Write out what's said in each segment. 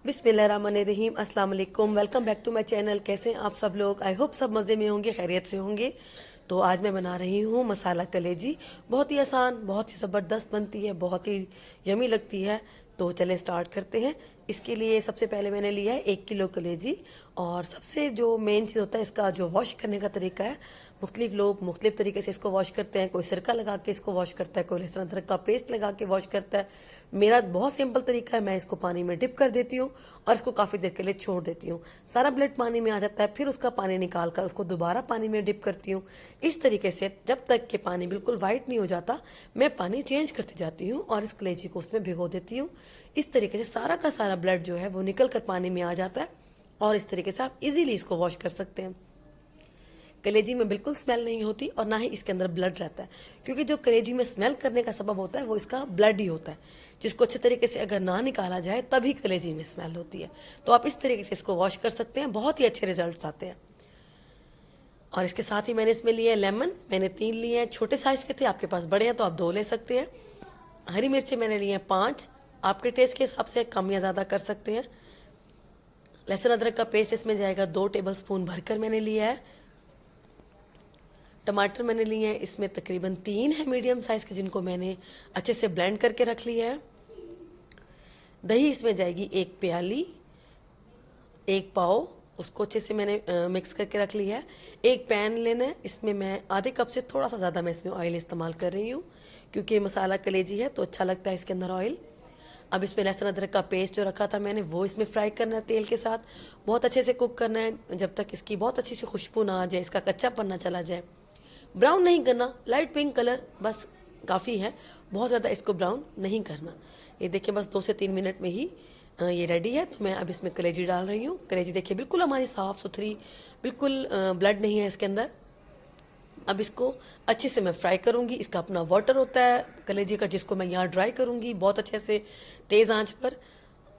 बिस्मिल्लाहिर्रहमानिर्रहीम अस्सलाम वालेकुम। Welcome back to my channel. कैसे हैं आप सब लोग? आई होप सब मज़े में होंगे, खैरियत से होंगे। तो आज मैं बना रही हूँ मसाला कलेजी। बहुत ही आसान, बहुत ही ज़बरदस्त बनती है, बहुत ही यमी लगती है। तो चलें स्टार्ट करते हैं। इसके लिए सबसे पहले मैंने लिया है 1 किलो कलेजी। और सबसे जो मेन चीज़ होता है इसका जो वॉश करने का तरीका है, मुख्तलिफ लोग मुख्तलिफ तरीके से इसको वॉश करते हैं। कोई सिरका लगा के इसको वॉश करता है, कोई लहसुन अदरक का पेस्ट लगा के वॉश करता है। मेरा बहुत सिंपल तरीका है, मैं इसको पानी में डिप कर देती हूँ और इसको काफ़ी देर के लिए छोड़ देती हूँ। सारा ब्लड पानी में आ जाता है, फिर उसका पानी निकाल कर उसको दोबारा पानी में डिप करती हूँ। इस तरीके से जब तक कि पानी बिल्कुल वाइट नहीं हो जाता, मैं पानी चेंज करती जाती हूँ और इस कलेजी को उसमें भिगो देती हूँ। इस तरीके से सारा का सारा ब्लड जो है वो निकल कर पानी में आ जाता है और इस तरीके से आप इजीली इसको वॉश कर सकते हैं। कलेजी में बिल्कुल स्मेल नहीं होती और ना ही इसके अंदर ब्लड रहता है, क्योंकि जो कलेजी में स्मेल करने का सबब होता है वो इसका ब्लड ही होता है, जिसको अच्छे तरीके से अगर ना निकाला जाए तभी कलेजी में स्मेल होती है। तो आप इस तरीके से इसको वॉश कर सकते हैं, बहुत ही अच्छे रिजल्ट्स आते हैं। और इसके साथ ही मैंने इसमें लिए लेमन, मैंने 3 लिए हैं। छोटे साइज़ के थे, आपके पास बड़े हैं तो आप 2 ले सकते हैं। हरी मिर्ची मैंने लिए हैं 5, आपके टेस्ट के हिसाब से कम या ज़्यादा कर सकते हैं। लहसुन अदरक का पेस्ट इसमें जाएगा 2 टेबलस्पून भरकर मैंने लिया है। टमाटर मैंने लिए हैं इसमें तकरीबन 3 है मीडियम साइज़ के, जिनको मैंने अच्छे से ब्लेंड करके रख लिया है। दही इसमें जाएगी 1 प्याली, 1 पाव, उसको अच्छे से मैंने मिक्स करके रख लिया है। एक पैन लेना है, इसमें मैं आधे कप से थोड़ा सा ज़्यादा मैं इसमें ऑयल इस्तेमाल कर रही हूँ, क्योंकि मसाला कलेजी है तो अच्छा लगता है इसके अंदर ऑयल। अब इसमें लहसुन अदरक का पेस्ट जो रखा था मैंने, वो इसमें फ्राई करना है तेल के साथ। बहुत अच्छे से कुक करना है जब तक इसकी बहुत अच्छी सी खुशबू ना आ जाए, इसका कच्चापन ना चला जाए। ब्राउन नहीं करना, लाइट पिंक कलर बस काफ़ी है, बहुत ज़्यादा इसको ब्राउन नहीं करना। ये देखिए बस 2 से 3 मिनट में ही ये रेडी है। तो मैं अब इसमें कलेजी डाल रही हूँ। कलेजी देखिए बिल्कुल हमारी साफ़ सुथरी, बिल्कुल ब्लड नहीं है इसके अंदर। अब इसको अच्छे से मैं फ्राई करूँगी। इसका अपना वाटर होता है कलेजी का, जिसको मैं यहाँ ड्राई करूँगी बहुत अच्छे से तेज़ आंच पर।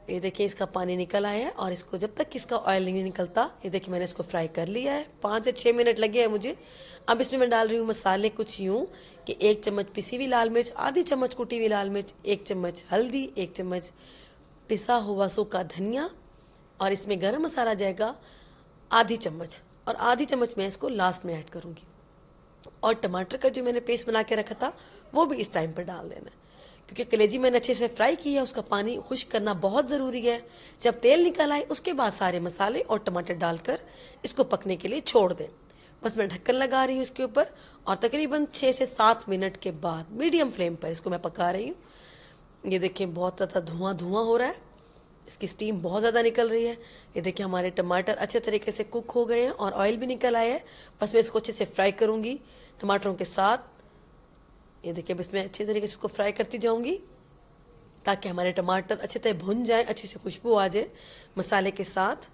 ये देखिए इसका पानी निकल आया है और इसको जब तक इसका ऑयल नहीं निकलता, ये देखिए मैंने इसको फ्राई कर लिया है। 5 से 6 मिनट लगे हैं मुझे। अब इसमें मैं डाल रही हूँ मसाले कुछ यूँ कि 1 चम्मच पिसी हुई लाल मिर्च, आधी चम्मच कुटी हुई लाल मिर्च, 1 चम्मच हल्दी, 1 चम्मच पिसा हुआ सूखा धनिया, और इसमें गरम मसाला जाएगा आधी चम्मच, और आधी चम्मच मैं इसको लास्ट में ऐड करूँगी। और टमाटर का जो मैंने पेस्ट बना के रखा था वो भी इस टाइम पर डाल देना है, क्योंकि कलेजी मैंने अच्छे से फ्राई की है, उसका पानी खुश्क करना बहुत ज़रूरी है। जब तेल निकल आए उसके बाद सारे मसाले और टमाटर डालकर इसको पकने के लिए छोड़ दें। बस मैं ढक्कन लगा रही हूँ इसके ऊपर और तकरीबन 6 से 7 मिनट के बाद मीडियम फ्लेम पर इसको मैं पका रही हूँ। ये देखिए बहुत ज़्यादा धुआं धुआं हो रहा है, इसकी स्टीम बहुत ज़्यादा निकल रही है। ये देखिए हमारे टमाटर अच्छे तरीके से कुक हो गए हैं और ऑयल भी निकल आया है। बस मैं इसको अच्छे से फ्राई करूँगी टमाटरों के साथ। ये देखिए बस मैं अच्छे तरीके से इसको फ्राई करती जाऊँगी ताकि हमारे टमाटर अच्छे तरह भुन जाए, अच्छी से खुशबू आ जाए मसाले के साथ।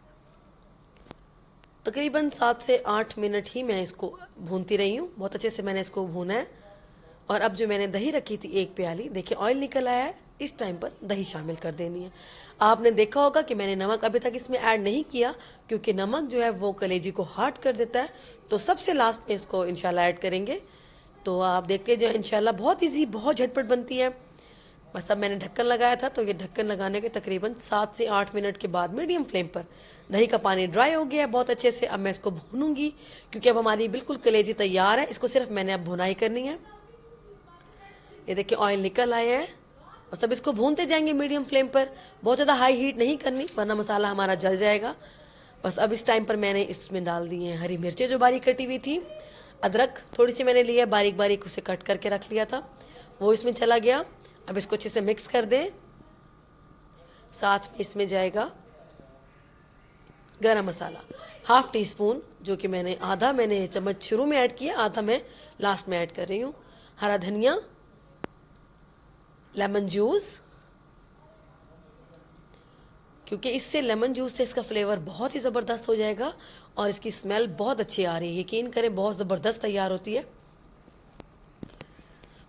तकरीबन 7 से 8 मिनट ही मैं इसको भूनती रही हूँ, बहुत अच्छे से मैंने इसको भूना है। और अब जो मैंने दही रखी थी 1 प्याली, देखिए ऑयल निकल आया है, इस टाइम पर दही शामिल कर देनी है। आपने देखा होगा कि मैंने नमक अभी तक इसमें ऐड नहीं किया, क्योंकि नमक जो है वो कलेजी को हार्ड कर देता है। तो सबसे लास्ट में इसको इंशाल्लाह ऐड करेंगे। तो आप देखते जो इंशाल्लाह बहुत इजी, बहुत झटपट बनती है। बस अब मैंने ढक्कन लगाया था, तो ये ढक्कन लगाने के तकरीबन 7 से 8 मिनट के बाद मीडियम फ्लेम पर दही का पानी ड्राई हो गया है बहुत अच्छे से। अब मैं इसको भूनूंगी, क्योंकि अब हमारी बिल्कुल कलेजी तैयार है, इसको सिर्फ मैंने अब भुनाई करनी है। ये देखिए ऑयल निकल आया है और सब इसको भूनते जाएंगे मीडियम फ्लेम पर, बहुत ज़्यादा हाई हीट नहीं करनी वरना मसाला हमारा जल जाएगा। बस अब इस टाइम पर मैंने इसमें डाल दी हैं हरी मिर्चें जो बारीक कटी हुई थी। अदरक थोड़ी सी मैंने लिया बारीक बारीक, उसे कट करके रख लिया था, वो इसमें चला गया। अब इसको अच्छे से मिक्स कर दें। साथ में इसमें जाएगा गरम मसाला ½ टीस्पून, जो कि मैंने आधा मैंने चम्मच शुरू में ऐड किया, आधा मैं लास्ट में ऐड कर रही हूँ। हरा धनिया, लेमन जूस, क्योंकि इससे लेमन जूस से इसका फ्लेवर बहुत ही ज़बरदस्त हो जाएगा और इसकी स्मेल बहुत अच्छी आ रही है, यकीन करें बहुत ज़बरदस्त तैयार होती है।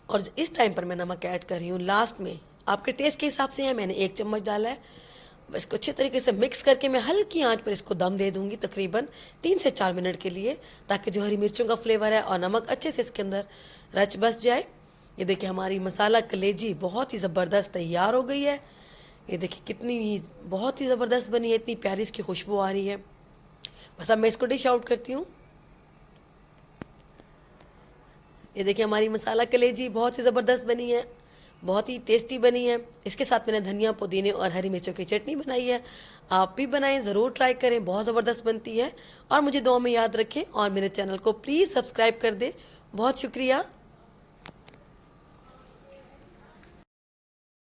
और इस टाइम पर मैं नमक ऐड कर रही हूँ लास्ट में, आपके टेस्ट के हिसाब से है, मैंने 1 चम्मच डाला है। इसको अच्छे तरीके से मिक्स करके मैं हल्की आंच पर इसको दम दे दूँगी तकरीबन 3 से 4 मिनट के लिए, ताकि जो हरी मिर्चों का फ्लेवर है और नमक अच्छे से इसके अंदर रच बस जाए। ये देखिए हमारी मसाला कलेजी बहुत ही ज़बरदस्त तैयार हो गई है। ये देखिए कितनी बहुत ही ज़बरदस्त बनी है, इतनी प्यारी इसकी खुशबू आ रही है। बस अब मैं इसको डिश आउट करती हूँ। ये देखिए हमारी मसाला कलेजी बहुत ही ज़बरदस्त बनी है, बहुत ही टेस्टी बनी है। इसके साथ मैंने धनिया, पुदीने और हरी मिर्चों की चटनी बनाई है। आप भी बनाएं, ज़रूर ट्राई करें, बहुत ज़बरदस्त बनती है। और मुझे दुआ में याद रखें और मेरे चैनल को प्लीज़ सब्सक्राइब कर दें। बहुत शुक्रिया।